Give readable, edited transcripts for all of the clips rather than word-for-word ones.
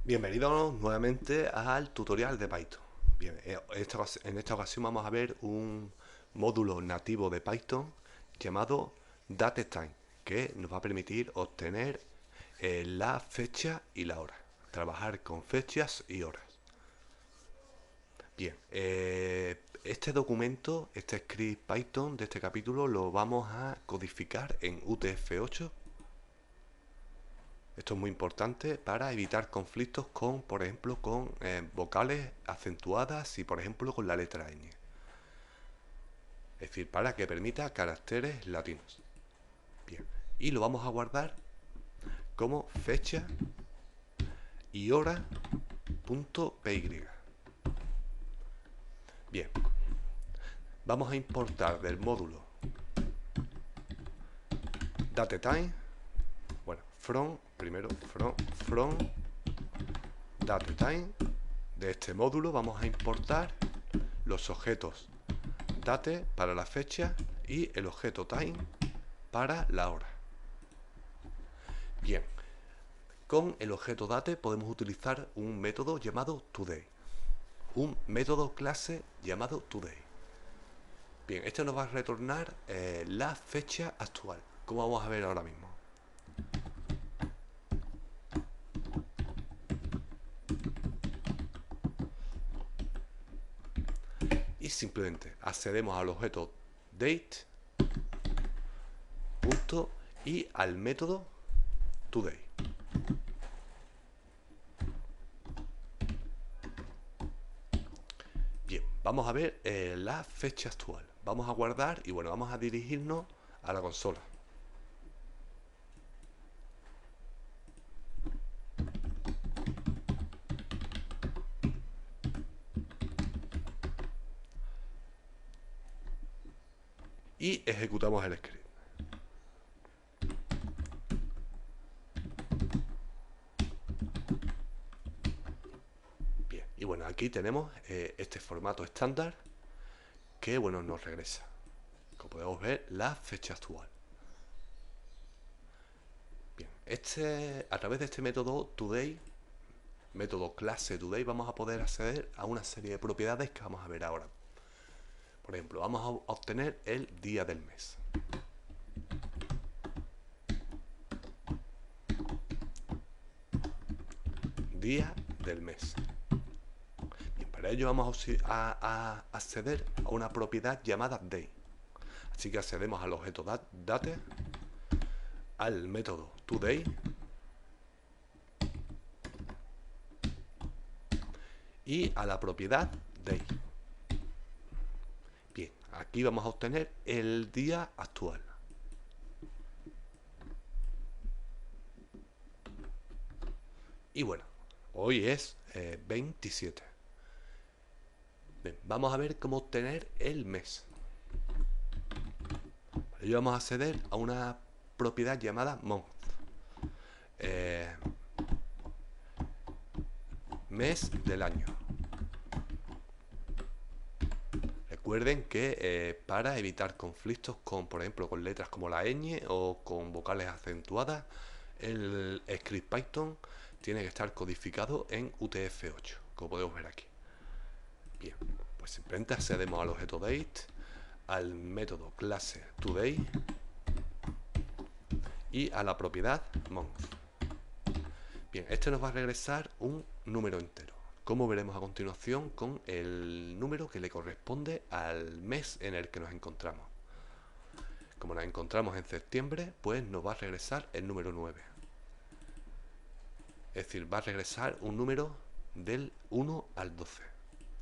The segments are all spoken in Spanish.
Bienvenidos nuevamente al tutorial de Python. Bien, en esta ocasión vamos a ver un módulo nativo de Python llamado DateTime, que nos va a permitir obtener la fecha y la hora, trabajar con fechas y horas. Bien, este documento, este script Python de este capítulo lo vamos a codificar en UTF-8. Esto es muy importante para evitar conflictos con, por ejemplo, con vocales acentuadas y, por ejemplo, con la letra ñ. Es decir, para que permita caracteres latinos. Bien, y lo vamos a guardar como fecha y hora.py. Bien, vamos a importar del módulo datetime, bueno, primero from datetime. De este módulo vamos a importar los objetos date para la fecha y el objeto time para la hora. Bien, con el objeto date podemos utilizar un método llamado today, un método clase llamado today. Bien, este nos va a retornar la fecha actual, como vamos a ver ahora mismo. Y simplemente accedemos al objeto date punto y al método today. Bien, vamos a ver la fecha actual. Vamos a guardar y bueno, vamos a dirigirnos a la consola. Y ejecutamos el script. Bien, y bueno, aquí tenemos este formato estándar que bueno, nos regresa, como podemos ver, la fecha actual. Bien, a través de este método today, método clase today, vamos a poder acceder a una serie de propiedades que vamos a ver ahora. Por ejemplo, vamos a obtener el día del mes. Día del mes. Bien, para ello vamos a acceder a una propiedad llamada day. Así que accedemos al objeto date, al método today y a la propiedad day. Bien, aquí vamos a obtener el día actual. Y bueno, hoy es 27. Bien, vamos a ver cómo obtener el mes. Para ello vamos a acceder a una propiedad llamada month. Mes del año. Recuerden que para evitar conflictos con, por ejemplo, con letras como la ñ o con vocales acentuadas, el script Python tiene que estar codificado en UTF-8, como podemos ver aquí. Bien, pues simplemente accedemos al objeto date, al método clase today y a la propiedad month. Bien, este nos va a regresar un número entero, como veremos a continuación con el número que le corresponde al mes en el que nos encontramos. Como nos encontramos en septiembre, pues nos va a regresar el número 9. Es decir, va a regresar un número del 1 al 12.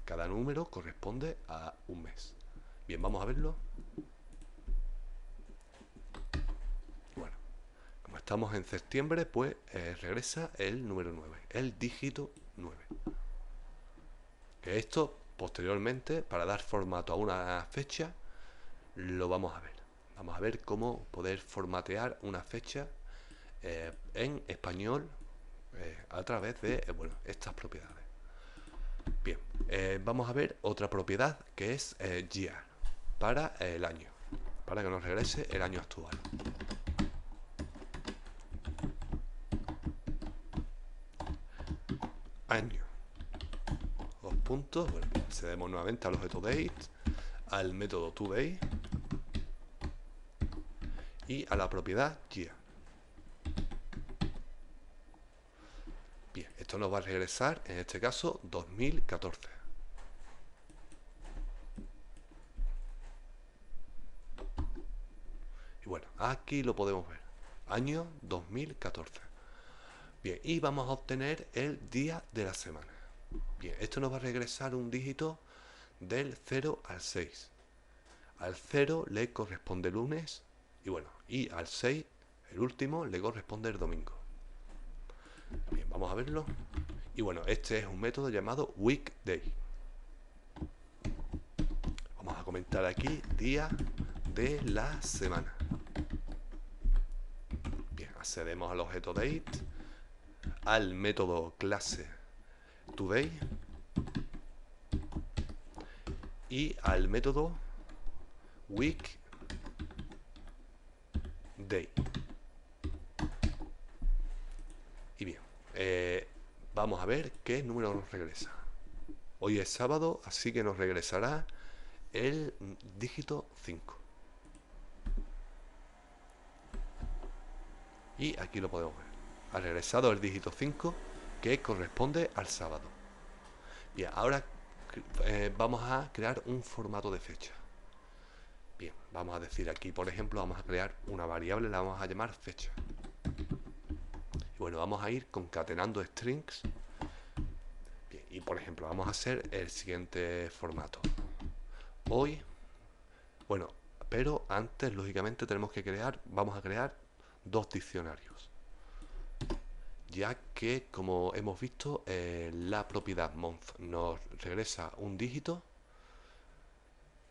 Cada número corresponde a un mes. Bien, vamos a verlo. Bueno, como estamos en septiembre, pues regresa el número 9, el dígito 9. Que esto, posteriormente, para dar formato a una fecha, lo vamos a ver. Vamos a ver cómo poder formatear una fecha en español a través de estas propiedades. Bien, vamos a ver otra propiedad que es year, para el año, para que nos regrese el año actual. año. Dos puntos. Bueno, accedemos nuevamente al objeto date, al método today y a la propiedad year. Bien, esto nos va a regresar, en este caso, 2014. Y bueno, aquí lo podemos ver. Año 2014. Bien, y vamos a obtener el día de la semana. Bien, esto nos va a regresar un dígito del 0 al 6. Al 0 le corresponde lunes y bueno, y al 6, el último, le corresponde el domingo. Bien, vamos a verlo. Y bueno, este es un método llamado weekday. Vamos a comentar aquí día de la semana. Bien, accedemos al objeto date, al método clase today y al método weekday. Y bien, vamos a ver qué número nos regresa. Hoy es sábado, así que nos regresará el dígito 5. Y aquí lo podemos ver. Ha regresado el dígito 5, que corresponde al sábado. Bien, ahora vamos a crear un formato de fecha. Bien, vamos a decir aquí, por ejemplo, vamos a crear una variable, la vamos a llamar fecha. Y bueno, vamos a ir concatenando strings. Bien, y por ejemplo, vamos a hacer el siguiente formato. Hoy, bueno, pero antes, lógicamente, vamos a crear dos diccionarios. Ya que, como hemos visto, la propiedad month nos regresa un dígito.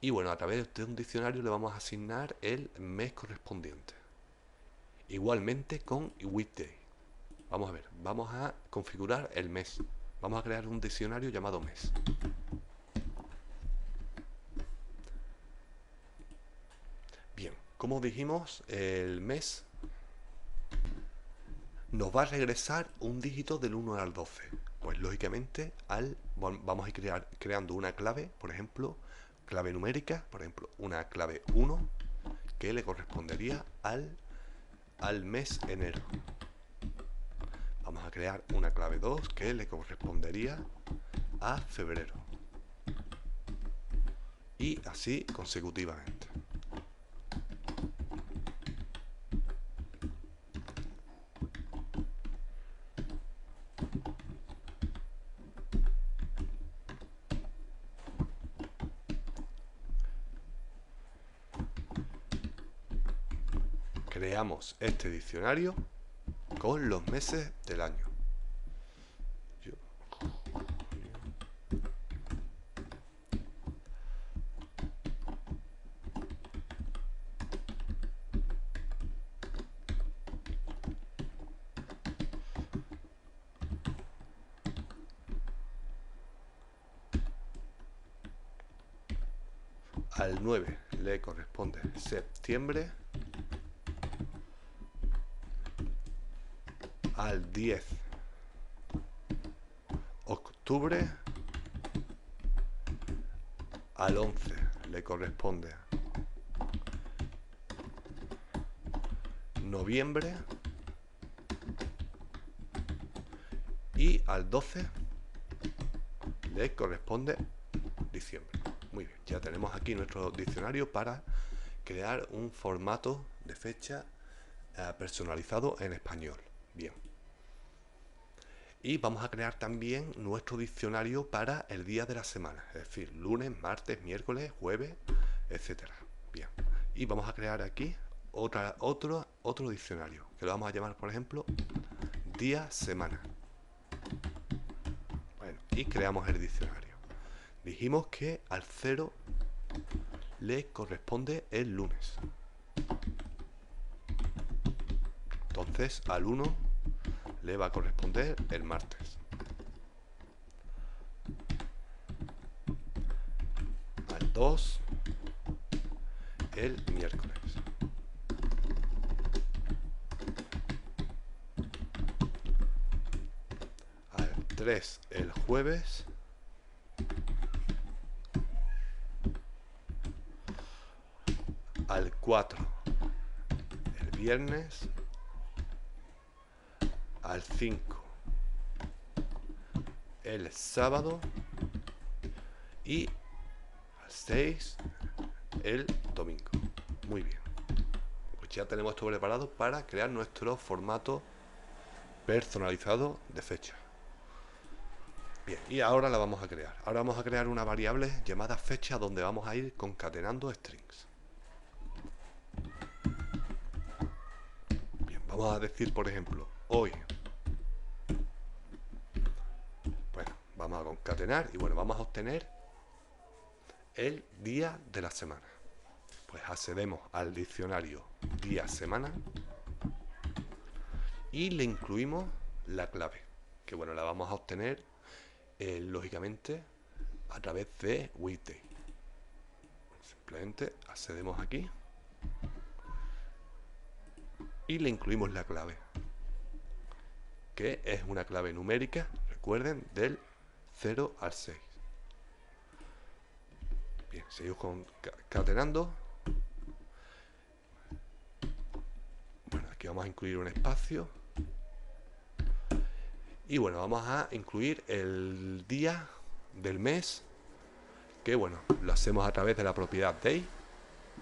Y bueno, a través de un diccionario le vamos a asignar el mes correspondiente. Igualmente con weekday. Vamos a ver, vamos a configurar el mes. Vamos a crear un diccionario llamado mes. Bien, como dijimos, el mes nos va a regresar un dígito del 1 al 12. Pues lógicamente vamos a ir creando una clave, por ejemplo, clave numérica, por ejemplo, una clave 1 que le correspondería al mes enero. Vamos a crear una clave 2 que le correspondería a febrero. Y así consecutivamente. Creamos este diccionario con los meses del año. Al 9 le corresponde septiembre. Al 10 octubre. Al 11 le corresponde noviembre. Y al 12 le corresponde diciembre. Muy bien, ya tenemos aquí nuestro diccionario para crear un formato de fecha personalizado en español. Bien. Y vamos a crear también nuestro diccionario para el día de la semana, es decir, lunes, martes, miércoles, jueves, etcétera. Bien. Y vamos a crear aquí otro diccionario, que lo vamos a llamar, por ejemplo, día semana. Bueno, y creamos el diccionario. Dijimos que al 0 le corresponde el lunes. Entonces al 1 le va a corresponder el martes. Al 2 el miércoles. Al 3 el jueves, al 4 el viernes, al 5 el sábado y al 6 el domingo. Muy bien. Pues ya tenemos esto preparado para crear nuestro formato personalizado de fecha. Bien, y ahora la vamos a crear. Ahora vamos a crear una variable llamada fecha donde vamos a ir concatenando strings. Bien, vamos a decir, por ejemplo, hoy. Bueno, vamos a concatenar y bueno, vamos a obtener el día de la semana. Pues accedemos al diccionario día semana y le incluimos la clave, que bueno, la vamos a obtener lógicamente a través de weekday. Simplemente accedemos aquí y le incluimos la clave, que es una clave numérica, recuerden, del 0 al 6. Bien, seguimos concatenando. Bueno, aquí vamos a incluir un espacio. Y bueno, vamos a incluir el día del mes, que bueno, lo hacemos a través de la propiedad day.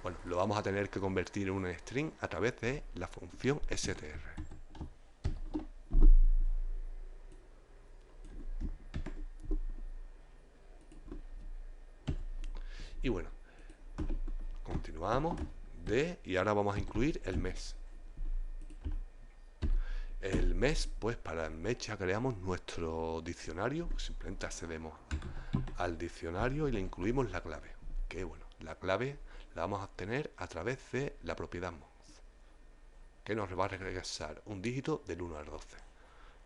Bueno, lo vamos a tener que convertir en un string a través de la función str. Y bueno, continuamos y ahora vamos a incluir el mes. El mes, pues para el mes ya creamos nuestro diccionario. Simplemente accedemos al diccionario y le incluimos la clave, que bueno, la clave la vamos a obtener a través de la propiedad month, que nos va a regresar un dígito del 1 al 12.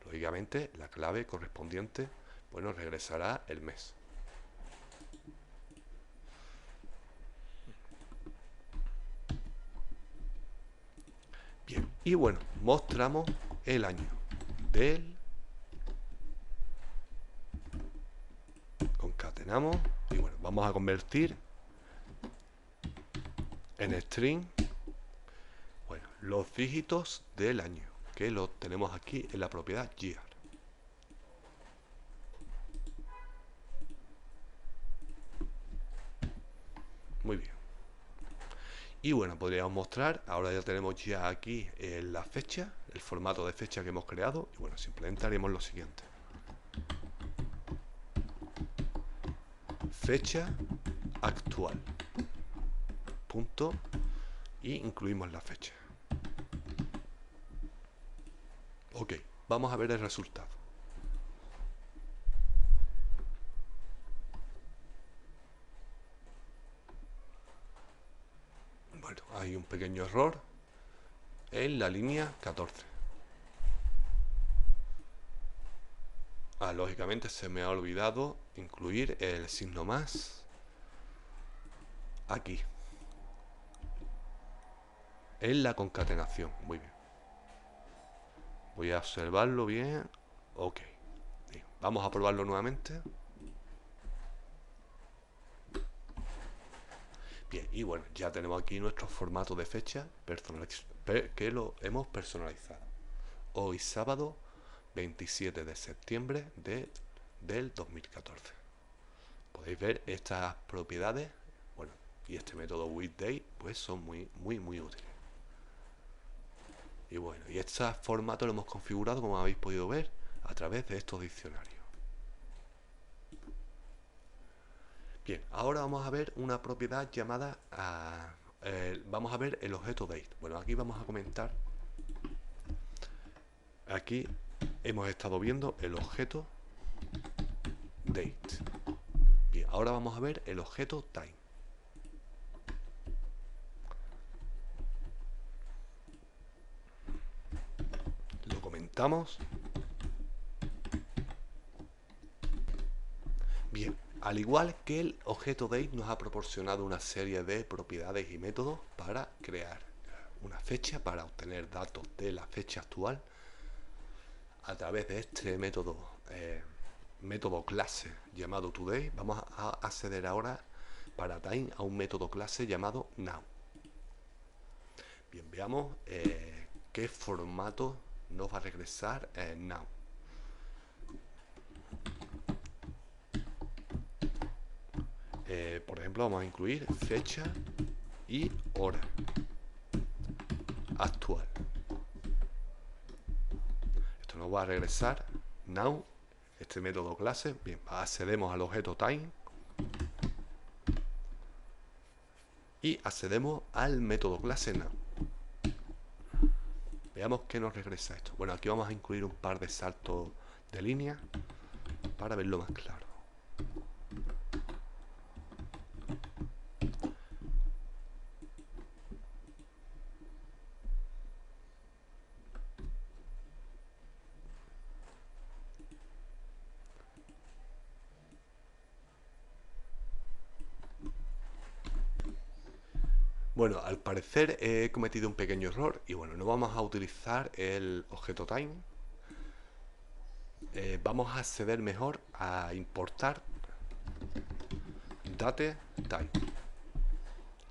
Lógicamente la clave correspondiente, bueno, regresará el mes. Bien, y bueno, mostramos el año del, concatenamos y bueno, vamos a convertir en string, bueno, los dígitos del año, que lo tenemos aquí en la propiedad year. Muy bien. Y bueno, podríamos mostrar, ahora ya tenemos ya aquí la fecha, el formato de fecha que hemos creado. Y bueno, simplemente haremos lo siguiente. Fecha actual. Punto. Y incluimos la fecha. Ok, vamos a ver el resultado. Bueno, hay un pequeño error en la línea 14. Lógicamente se me ha olvidado incluir el signo más aquí, en la concatenación. Muy bien. Voy a observarlo bien. Ok. Bien, vamos a probarlo nuevamente. Bien, y bueno, ya tenemos aquí nuestro formato de fecha que lo hemos personalizado. Hoy sábado 27 de septiembre del 2014. Podéis ver estas propiedades, bueno, y este método weekday, pues son muy útiles. Y bueno, y este formato lo hemos configurado, como habéis podido ver, a través de estos diccionarios. Bien, ahora vamos a ver una propiedad llamada vamos a ver el objeto date. Bueno, aquí vamos a comentar. Aquí hemos estado viendo el objeto date. Bien, ahora vamos a ver el objeto time. Lo comentamos. Bien, al igual que el objeto date nos ha proporcionado una serie de propiedades y métodos para crear una fecha, para obtener datos de la fecha actual a través de este método método clase llamado today, vamos a acceder ahora para time a un método clase llamado now. Bien, veamos qué formato nos va a regresar now. Por ejemplo, vamos a incluir fecha y hora actual. Esto nos va a regresar now, este método clase. Bien, accedemos al objeto time y accedemos al método clase now. Veamos qué nos regresa esto. Bueno, aquí vamos a incluir un par de saltos de línea para verlo más claro. Bueno, al parecer he cometido un pequeño error y bueno, no vamos a utilizar el objeto time. Vamos a acceder mejor a importar date time,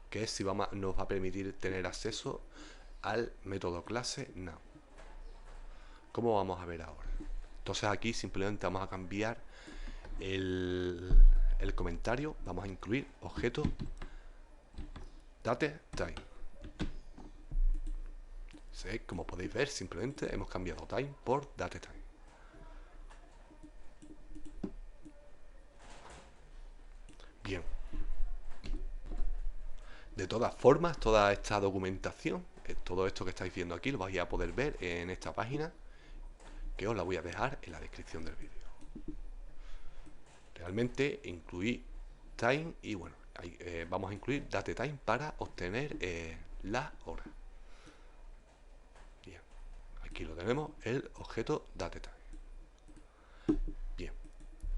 que es si nos va a permitir tener acceso al método clase now. ¿Cómo vamos a ver ahora? Entonces aquí simplemente vamos a cambiar el comentario, vamos a incluir objeto date time. ¿Sí? Como podéis ver, simplemente hemos cambiado time por date time. Bien. De todas formas, toda esta documentación, todo esto que estáis viendo aquí, lo vais a poder ver en esta página, que os la voy a dejar en la descripción del vídeo. Realmente incluí time y bueno, vamos a incluir date time para obtener la hora. Bien, aquí lo tenemos, el objeto date time. Bien,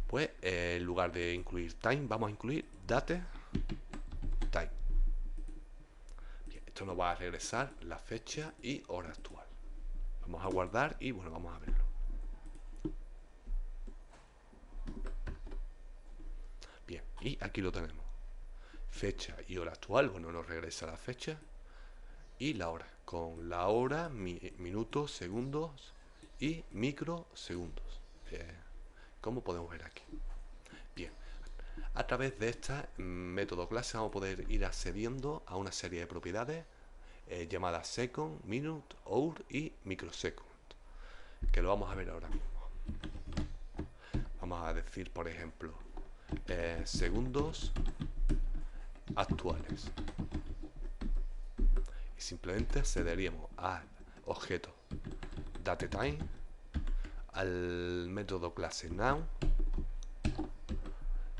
pues en lugar de incluir time, vamos a incluir date time. Bien, esto nos va a regresar la fecha y hora actual. Vamos a guardar y bueno, vamos a verlo. Bien, y aquí lo tenemos. Fecha y hora actual, bueno, nos regresa la fecha y la hora, con la hora, minutos, segundos y microsegundos, como podemos ver aquí. Bien, a través de este método clase vamos a poder ir accediendo a una serie de propiedades llamadas second, minute, hour y microsecond, que lo vamos a ver ahora mismo. Vamos a decir, por ejemplo, segundos actuales. Y simplemente accederíamos al objeto datetime, al método clase now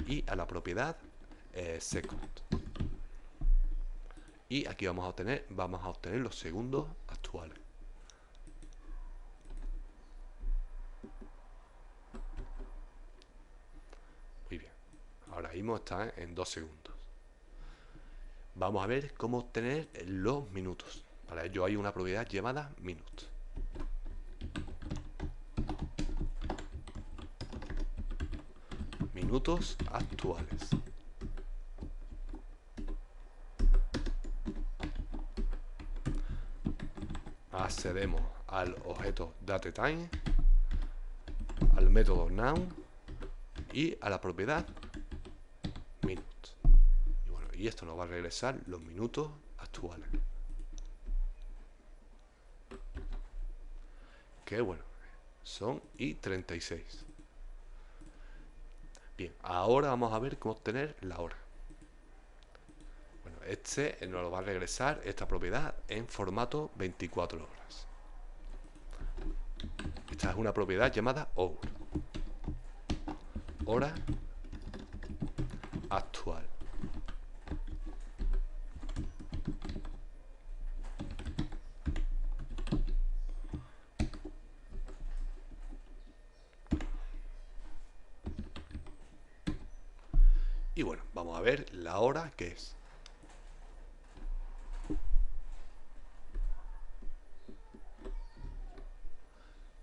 y a la propiedad second. Y aquí vamos a obtener los segundos actuales. Muy bien. Ahora mismo está en 2 segundos. Vamos a ver cómo obtener los minutos. Para ello hay una propiedad llamada minute. Minutos actuales. Accedemos al objeto datetime, al método now y a la propiedad minute. Y bueno, y esto nos va a regresar los minutos actuales. Que bueno, son y 36. Bien, ahora vamos a ver cómo obtener la hora. Bueno, este nos lo va a regresar esta propiedad en formato 24 horas. Esta es una propiedad llamada hour. Hora actual. Y bueno, vamos a ver la hora que es.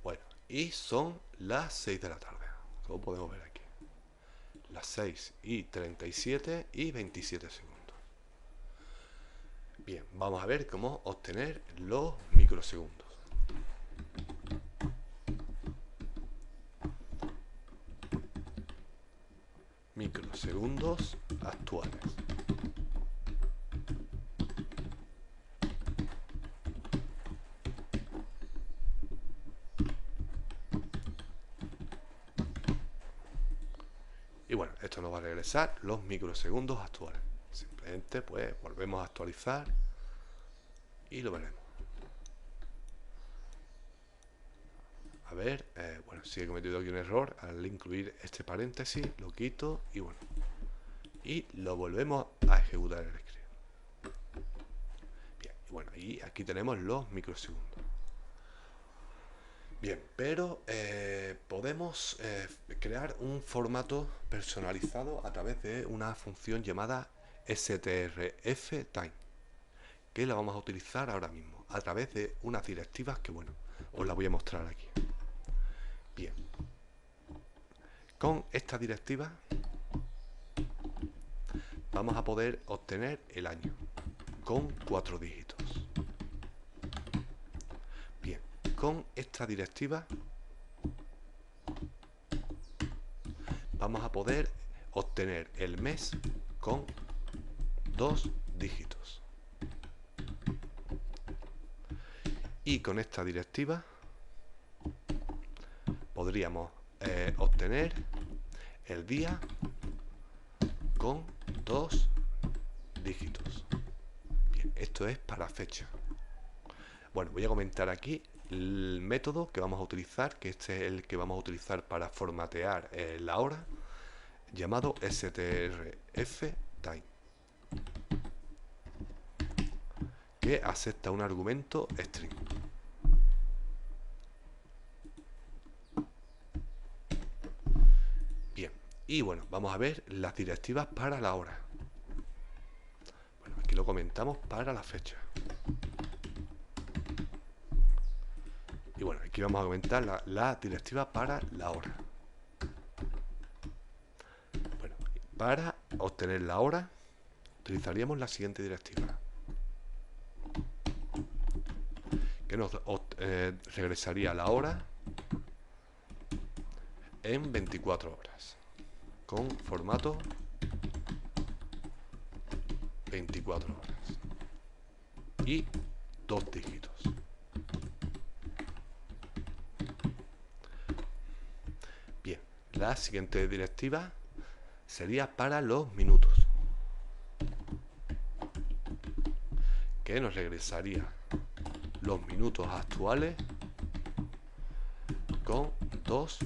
Bueno, y son las 6 de la tarde. Lo podemos ver aquí. Las 6:37 y 27 segundos. Bien, vamos a ver cómo obtener los microsegundos. Microsegundos actuales. Y bueno, esto nos va a regresar los microsegundos actuales. Simplemente pues volvemos a actualizar y lo veremos. A ver, bueno, sí he cometido aquí un error al incluir este paréntesis, lo quito y bueno, y lo volvemos a ejecutar el script. Bien, y bueno, y aquí tenemos los microsegundos. Bien, pero podemos crear un formato personalizado a través de una función llamada strftime, que la vamos a utilizar ahora mismo a través de unas directivas que, bueno, os las voy a mostrar aquí. Bien, con esta directiva vamos a poder obtener el año con 4 dígitos. Bien, con esta directiva vamos a poder obtener el mes con 2 dígitos. Y con esta directiva podríamos obtener el día con 2 dígitos. Bien, esto es para fecha. Bueno, voy a comentar aquí el método que vamos a utilizar, que este es el que vamos a utilizar para formatear la hora, llamado strftime, que acepta un argumento string. Bien, y bueno, vamos a ver las directivas para la hora. Bueno, aquí lo comentamos para la fecha. Y bueno, aquí vamos a comentar la directiva para la hora. Bueno, para obtener la hora utilizaríamos la siguiente directiva, que nos regresaría la hora en 24 horas, con formato 24 horas y 2 dígitos. Bien, la siguiente directiva sería para los minutos, que nos regresaría los minutos actuales con 2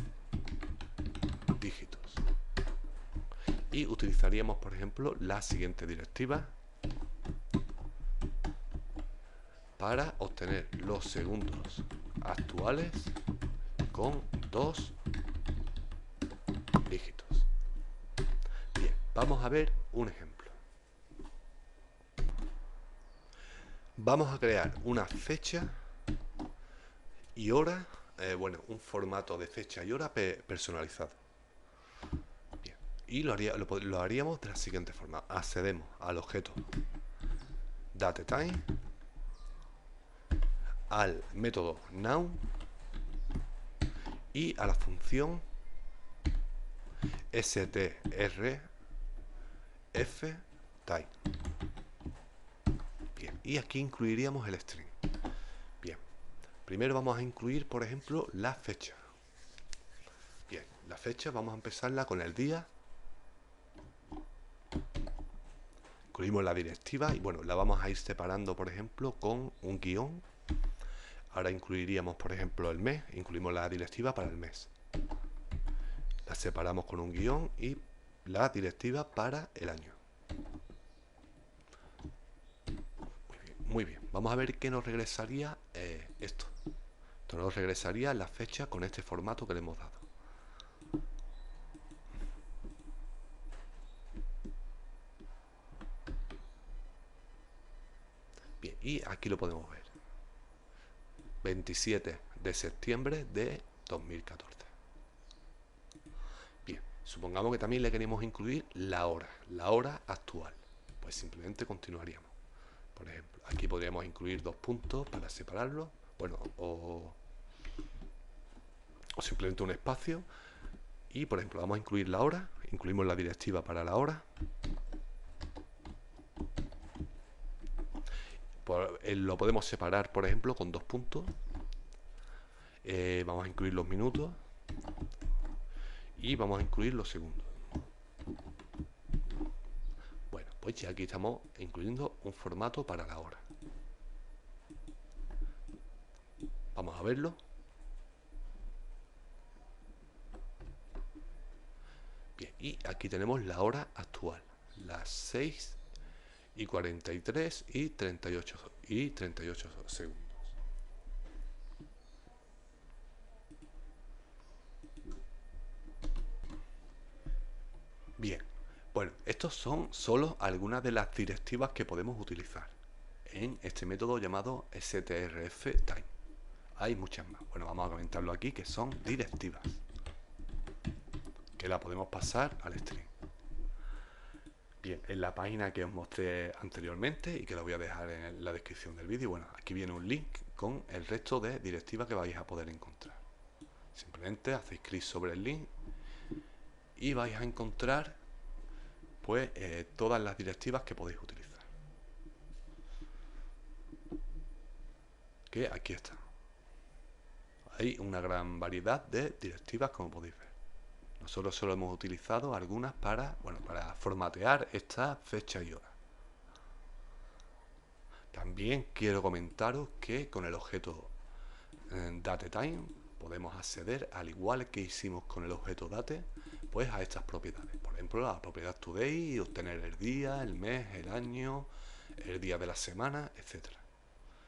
dígitos. Y utilizaríamos, por ejemplo, la siguiente directiva para obtener los segundos actuales con 2 dígitos. Bien, vamos a ver un ejemplo. Vamos a crear una fecha y hora, bueno, un formato de fecha y hora personalizado. Bien, y lo haríamos de la siguiente forma. Accedemos al objeto datetime, al método now y a la función strftime. Bien, y aquí incluiríamos el string. Bien, primero vamos a incluir, por ejemplo, la fecha. Bien, la fecha vamos a empezarla con el día. Incluimos la directiva y bueno, la vamos a ir separando, por ejemplo, con un guión. Ahora incluiríamos, por ejemplo, el mes. Incluimos la directiva para el mes. La separamos con un guión y la directiva para el año. Muy bien. Vamos a ver qué nos regresaría esto. Esto nos regresaría la fecha con este formato que le hemos dado. Bien, y aquí lo podemos ver. 27 de septiembre de 2014. supongamos que también le queremos incluir la hora actual. Pues simplemente continuaríamos. Por ejemplo, aquí podríamos incluir 2 puntos para separarlo. Bueno, o simplemente un espacio. Y por ejemplo, vamos a incluir la hora. Incluimos la directiva para la hora. Lo podemos separar, por ejemplo, con 2 puntos. Vamos a incluir los minutos. Y vamos a incluir los segundos. Bueno, pues ya aquí estamos incluyendo un formato para la hora. Vamos a verlo. Bien, y aquí tenemos la hora actual. Las 6:43 y 38 segundos. Bien, bueno, estos son solo algunas de las directivas que podemos utilizar en este método llamado strftime. Hay muchas más. Bueno, vamos a comentarlo aquí, que son directivas, que la podemos pasar al string. Bien, en la página que os mostré anteriormente y que la voy a dejar en la descripción del vídeo, bueno, aquí viene un link con el resto de directivas que vais a poder encontrar. Simplemente hacéis clic sobre el link y vais a encontrar pues todas las directivas que podéis utilizar. Que aquí está. Hay una gran variedad de directivas, como podéis ver. Nosotros solo hemos utilizado algunas para formatear esta fecha y hora. También quiero comentaros que con el objeto datetime podemos acceder, al igual que hicimos con el objeto date, pues a estas propiedades. Por ejemplo, la propiedad today y obtener el día, el mes, el año, el día de la semana, etcétera.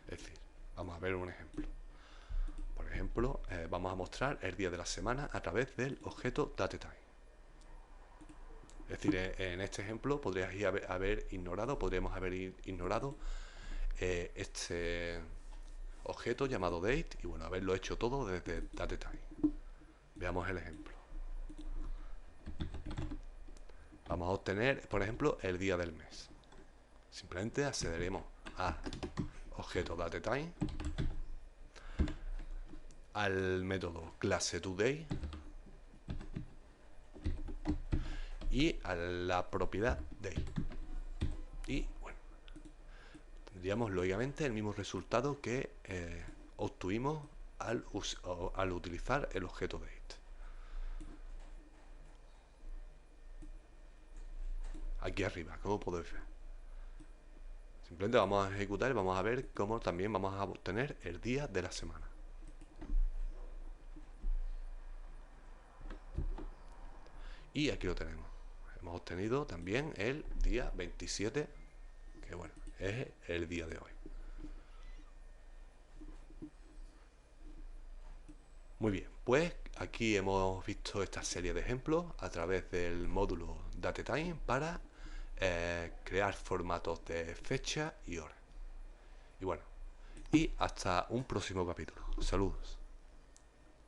Es decir, vamos a ver un ejemplo. Por ejemplo, vamos a mostrar el día de la semana a través del objeto datetime. Es decir, en este ejemplo podríamos haber ignorado este objeto llamado date y bueno, haberlo hecho todo desde datetime. Veamos el ejemplo. Vamos a obtener, por ejemplo, el día del mes. Simplemente accederemos a objeto datetime, al método clase today y a la propiedad day. Y bueno, tendríamos lógicamente el mismo resultado que obtuvimos al utilizar el objeto date. Aquí arriba, como podéis ver. Simplemente vamos a ejecutar y vamos a ver cómo también vamos a obtener el día de la semana. Y aquí lo tenemos. Hemos obtenido también el día 27, que bueno, es el día de hoy. Muy bien, pues aquí hemos visto esta serie de ejemplos a través del módulo datetime para crear formatos de fecha y hora. Y bueno, y hasta un próximo capítulo. Saludos.